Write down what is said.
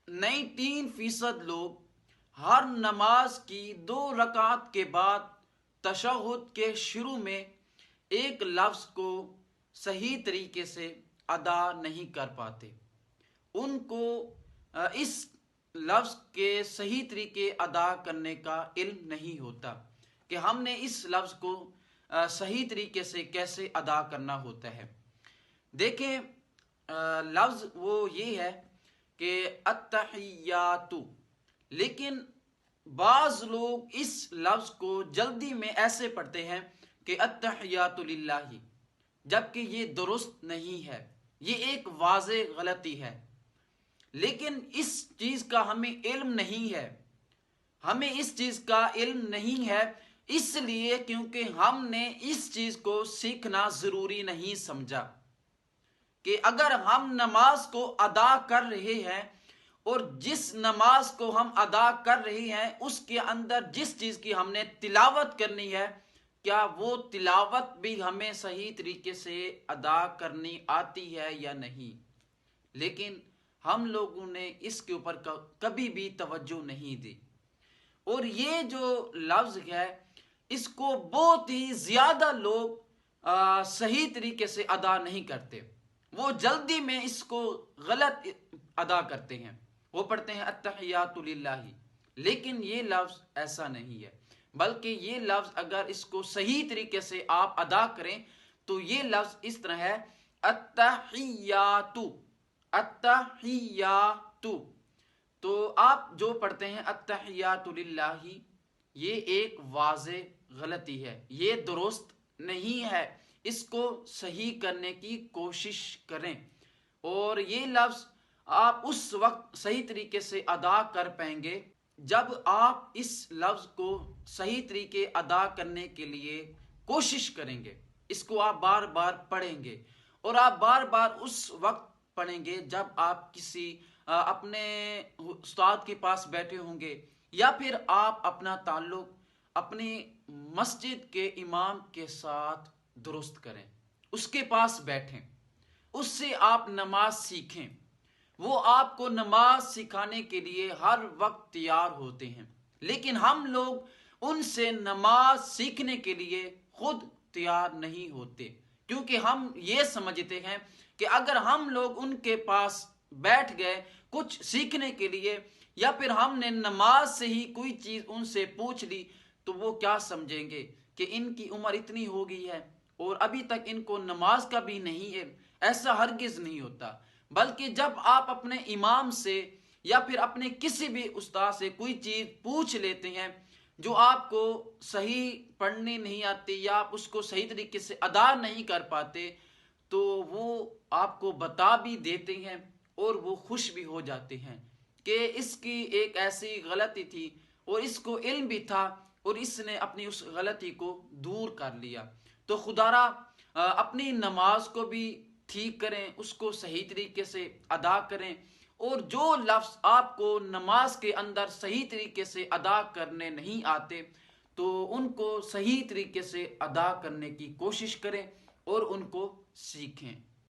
93% لوگ ہر نماز کی 2 رکعت کے بعد تشہد کے شروع میں ایک لفظ کو صحیح طریقے سے ادا نہیں کر پاتے. ان کو اس لفظ کے صحیح طریقے ادا کرنے کا علم نہیں ہوتا کہ ہم نے اس لفظ کو صحیح طریقے سے کیسے ادا کرنا ہوتا ہے. دیکھیں لفظ وہ یہ ہے کہ التحیات، لیکن بعض لوگ اس لفظ کو جلدی میں ایسے پڑھتے ہیں کہ التحیات للہ، جبکہ یہ درست نہیں ہے، یہ ایک واضح غلطی ہے. لیکن اس چیز کا ہمیں علم نہیں ہے، ہمیں اس چیز کا علم نہیں ہے اس لیے کیونکہ ہم نے اس چیز کو سیکھنا ضروری نہیں سمجھا کہ اگر ہم نماز کو ادا کر رہے ہیں اور جس نماز کو ہم ادا کر رہے ہیں اس کے اندر جس چیز کی ہم نے تلاوت کرنی ہے، کیا وہ تلاوت بھی ہمیں صحیح طریقے سے ادا کرنی آتی ہے یا نہیں. لیکن ہم لوگوں نے اس کے اوپر کبھی بھی توجہ نہیں دی، اور یہ جو لفظ ہے اس کو بہت ہی زیادہ لوگ صحیح طریقے سے ادا نہیں کرتے. وہ جلدی میں اس کو غلط ادا کرتے ہیں، وہ پڑھتے ہیں التحیات للہ، لیکن یہ لفظ ایسا نہیں ہے. بلکہ یہ لفظ اگر اس کو صحیح طریقے سے آپ ادا کریں تو یہ لفظ اس طرح ہے التحیات، التحیات. تو آپ جو پڑھتے ہیں التحیات للہ، یہ ایک واضح غلطی ہے، یہ درست نہیں ہے. اس کو صحیح کرنے کی کوشش کریں، اور یہ لفظ آپ اس وقت صحیح طریقے سے ادا کر پائیں گے جب آپ اس لفظ کو صحیح طریقے ادا کرنے کے لیے کوشش کریں گے. اس کو آپ بار بار پڑھیں گے، اور آپ بار بار اس وقت پڑھیں گے جب آپ کسی اپنے استاد کے پاس بیٹھے ہوں گے، یا پھر آپ اپنا تعلق اپنی مسجد کے امام کے ساتھ درست کریں، اس کے پاس بیٹھیں، اس سے آپ نماز سیکھیں. وہ آپ کو نماز سکھانے کے لیے ہر وقت تیار ہوتے ہیں، لیکن ہم لوگ ان سے نماز سیکھنے کے لیے خود تیار نہیں ہوتے، کیونکہ ہم یہ سمجھتے ہیں کہ اگر ہم لوگ ان کے پاس بیٹھ گئے کچھ سیکھنے کے لیے، یا پھر ہم نے نماز سے ہی کوئی چیز ان سے پوچھ لی، تو وہ کیا سمجھیں گے کہ ان کی عمر اتنی ہو گئی ہے اور ابھی تک ان کو نماز کا بھی نہیں ہے. ایسا ہرگز نہیں ہوتا. بلکہ جب آپ اپنے امام سے یا پھر اپنے کسی بھی استاد سے کوئی چیز پوچھ لیتے ہیں جو آپ کو صحیح پڑھنی نہیں آتی یا آپ اس کو صحیح طریقے سے ادا نہیں کر پاتے، تو وہ آپ کو بتا بھی دیتے ہیں اور وہ خوش بھی ہو جاتے ہیں کہ اس کی ایک ایسی غلطی تھی اور اس کو علم بھی تھا اور اس نے اپنی اس غلطی کو دور کر لیا. تو خدارا اپنی نماز کو بھی ٹھیک کریں، اس کو صحیح طریقے سے ادا کریں، اور جو لفظ آپ کو نماز کے اندر صحیح طریقے سے ادا کرنے نہیں آتے تو ان کو صحیح طریقے سے ادا کرنے کی کوشش کریں اور ان کو سیکھیں.